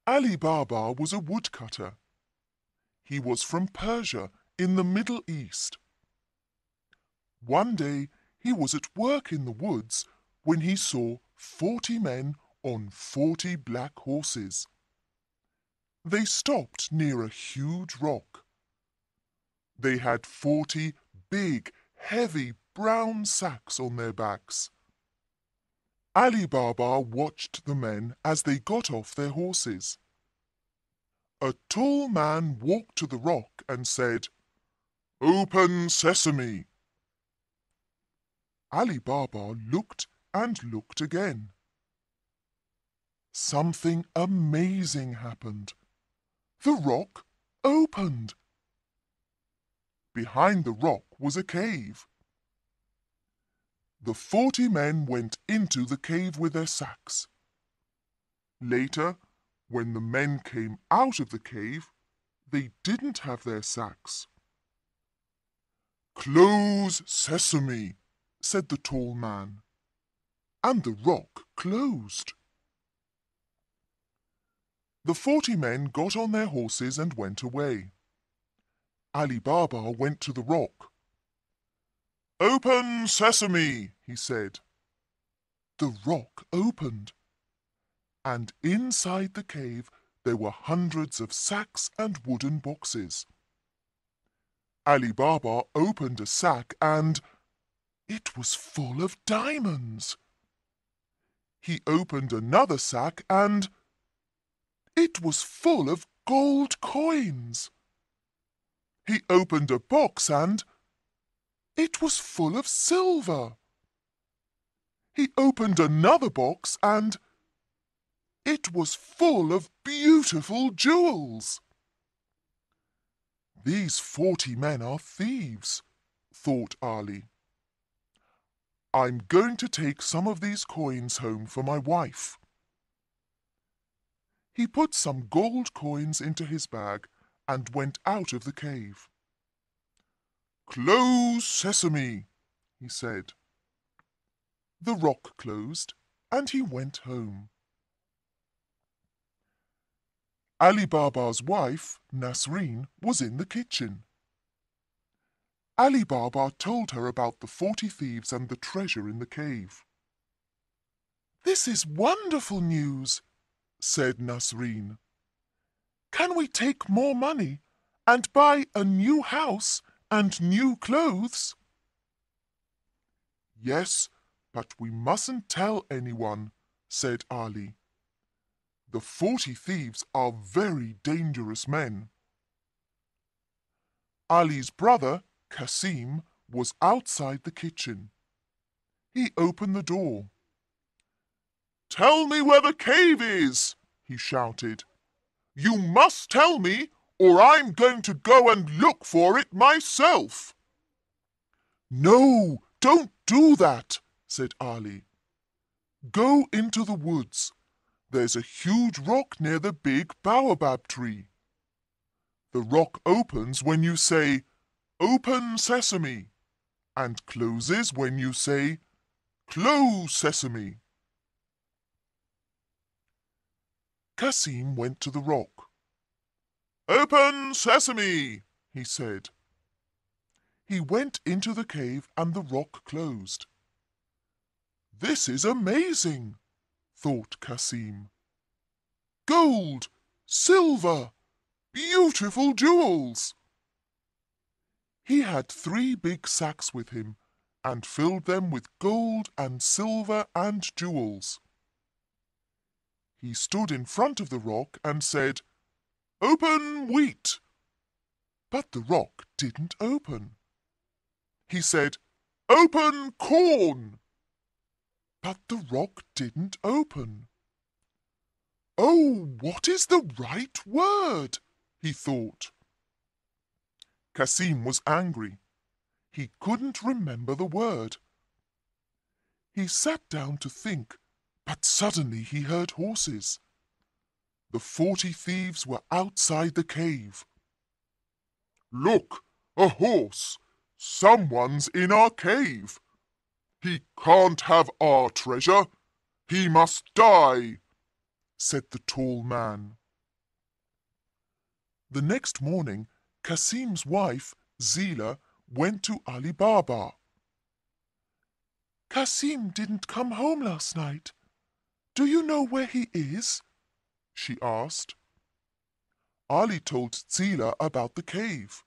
Ali Baba was a woodcutter. He was from Persia in the Middle East. One day he was at work in the woods when he saw 40 men on 40 black horses. They stopped near a huge rock. They had 40 big, heavy brown sacks on their backs. Ali Baba watched the men as they got off their horses. A tall man walked to the rock and said, "Open sesame!" Ali Baba looked and looked again. Something amazing happened. The rock opened. Behind the rock was a cave. The 40 men went into the cave with their sacks. Later, when the men came out of the cave, they didn't have their sacks. "Close sesame," said the tall man, and the rock closed. The 40 men got on their horses and went away. Ali Baba went to the rock. "Open sesame," he said. The rock opened, and inside the cave there were hundreds of sacks and wooden boxes. Ali Baba opened a sack and it was full of diamonds. He opened another sack and it was full of gold coins. He opened a box and it was full of silver. He opened another box and it was full of beautiful jewels. "These 40 men are thieves," thought Ali. "I'm going to take some of these coins home for my wife." He put some gold coins into his bag and went out of the cave. "Close sesame," he said. The rock closed and he went home. Ali Baba's wife, Nasreen, was in the kitchen. Ali Baba told her about the 40 thieves and the treasure in the cave. "This is wonderful news," said Nasreen. "Can we take more money and buy a new house and new clothes?" "Yes, but we mustn't tell anyone," said Ali. "The 40 thieves are very dangerous men." Ali's brother, Kasim, was outside the kitchen. He opened the door. "Tell me where the cave is," he shouted. "You must tell me, or I'm going to go and look for it myself." "No, don't do that," said Ali. "Go into the woods. There's a huge rock near the big baobab tree. The rock opens when you say, 'Open sesame,' and closes when you say, 'Close sesame.'" Kasim went to the rock. "Open sesame," he said. He went into the cave and the rock closed. "This is amazing," thought Kasim. "Gold, silver, beautiful jewels." He had 3 big sacks with him and filled them with gold and silver and jewels. He stood in front of the rock and said, "Open wheat." But the rock didn't open. He said, "Open corn." But the rock didn't open. "Oh, what is the right word?" he thought. Kasim was angry. He couldn't remember the word. He sat down to think, but suddenly he heard horses. The 40 thieves were outside the cave. "Look, a horse! Someone's in our cave! He can't have our treasure! He must die!" said the tall man. The next morning, Kasim's wife, Zila, went to Ali Baba. "Kasim didn't come home last night. Do you know where he is?" she asked. Ali told Zila about the cave.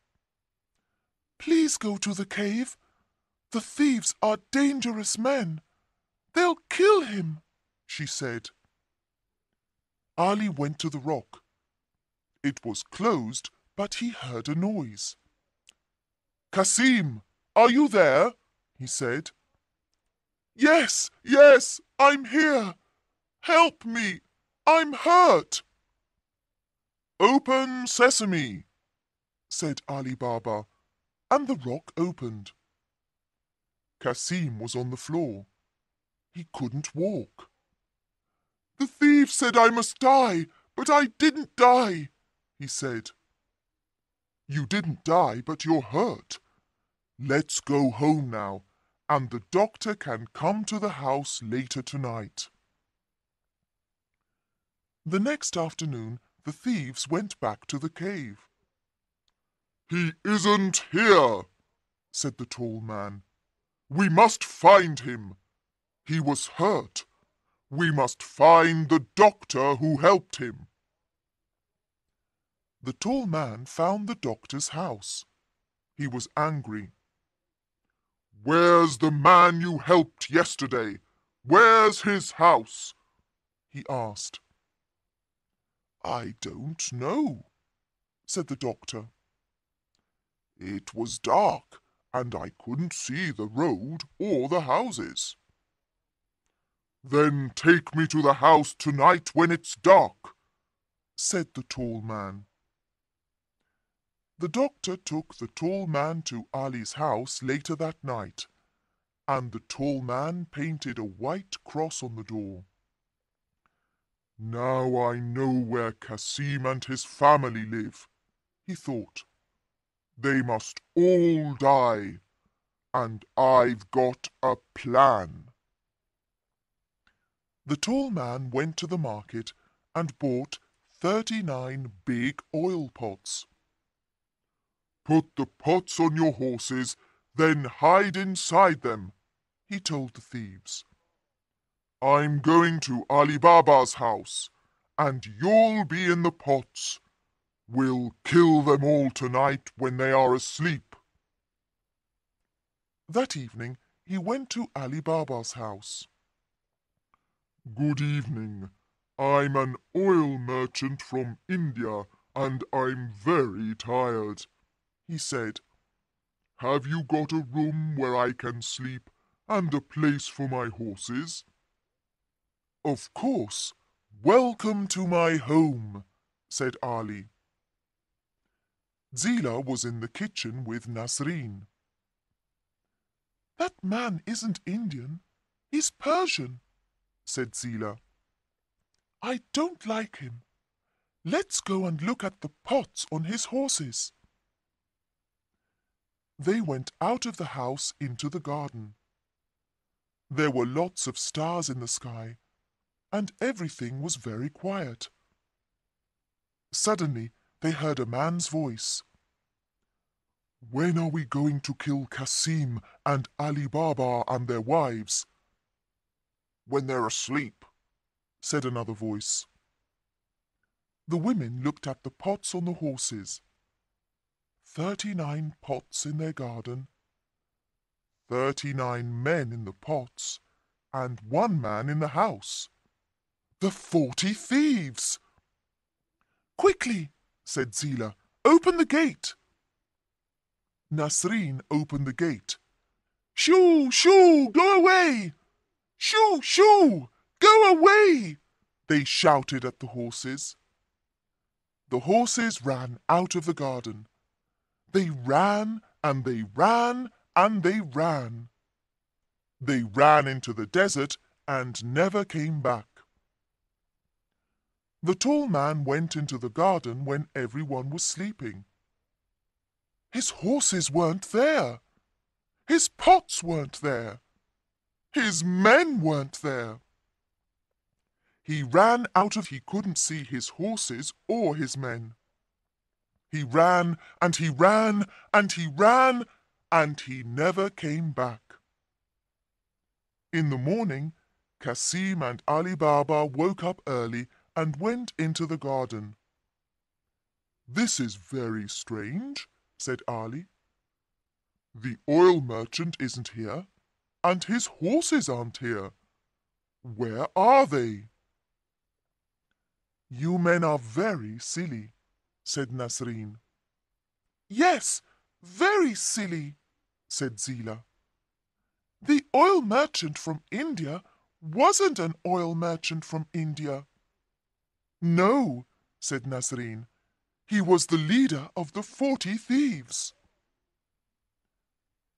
"Please go to the cave. The thieves are dangerous men. They'll kill him," she said. Ali went to the rock. It was closed, but he heard a noise. "Kasim, are you there?" he said. "Yes, yes, I'm here. Help me, I'm hurt." "Open sesame," said Ali Baba, and the rock opened. Kasim was on the floor. He couldn't walk. "The thief said I must die, but I didn't die," he said. "You didn't die, but you're hurt. Let's go home now, and the doctor can come to the house later tonight." The next afternoon, the thieves went back to the cave. "He isn't here," said the tall man. "We must find him. He was hurt. We must find the doctor who helped him." The tall man found the doctor's house. He was angry. "Where's the man you helped yesterday? Where's his house?" he asked. "I don't know," said the doctor. "It was dark, and I couldn't see the road or the houses." "Then take me to the house tonight when it's dark," said the tall man. The doctor took the tall man to Ali's house later that night, and the tall man painted a white cross on the door. "Now I know where Kasim and his family live," he thought. "They must all die, and I've got a plan." The tall man went to the market and bought 39 big oil pots. "Put the pots on your horses, then hide inside them," he told the thieves. "I'm going to Ali Baba's house, and you'll be in the pots. We'll kill them all tonight when they are asleep." That evening he went to Ali Baba's house. "Good evening. I'm an oil merchant from India, and I'm very tired," he said. "Have you got a room where I can sleep and a place for my horses?" "Of course. Welcome to my home," said Ali. Zila was in the kitchen with Nasreen. "That man isn't Indian. He's Persian," said Zila. "I don't like him. Let's go and look at the pots on his horses." They went out of the house into the garden. There were lots of stars in the sky, and everything was very quiet. Suddenly they heard a man's voice. "When are we going to kill Kasim and Ali Baba and their wives?" "When they're asleep," said another voice. The women looked at the pots on the horses. 39 pots in their garden, 39 men in the pots, and 1 man in the house. The 40 thieves! "Quickly," said Zila, "open the gate." Nasreen opened the gate. "Shoo, shoo, go away! Shoo, shoo, go away!" they shouted at the horses. The horses ran out of the garden. They ran and they ran and they ran. They ran into the desert and never came back. The tall man went into the garden when everyone was sleeping. His horses weren't there. His pots weren't there. His men weren't there. He ran out of he couldn't see his horses or his men. He ran and he ran and he ran, and he never came back. In the morning, Cassim and Ali Baba woke up early and went into the garden. "This is very strange," said Ali. "The oil merchant isn't here, and his horses aren't here. Where are they?" "You men are very silly," said Nasreen. "Yes, very silly," said Zila. "The oil merchant from India wasn't an oil merchant from India." "No," said Nasreen. "He was the leader of the 40 thieves."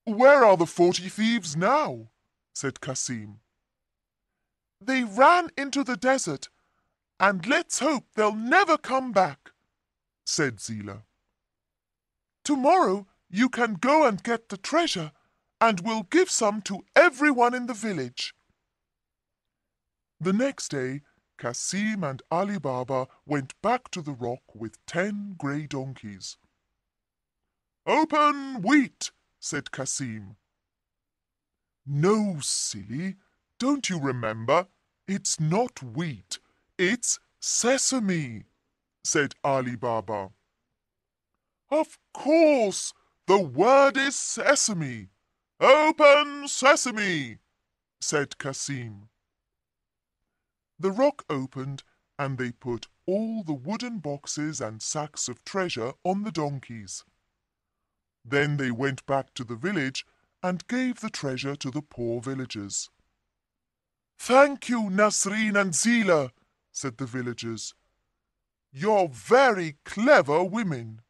"Where are the 40 thieves now?" said Cassim. "They ran into the desert, and let's hope they'll never come back," said Zila. "Tomorrow you can go and get the treasure, and we'll give some to everyone in the village." The next day, Cassim and Ali Baba went back to the rock with 10 grey donkeys. "Open wheat," said Cassim. "No, silly, don't you remember? It's not wheat, it's sesame," said Ali Baba. "Of course, the word is sesame. Open sesame," said Cassim. The rock opened, and they put all the wooden boxes and sacks of treasure on the donkeys. Then they went back to the village and gave the treasure to the poor villagers. "Thank you, Nasreen and Zila," said the villagers. "You're very clever women."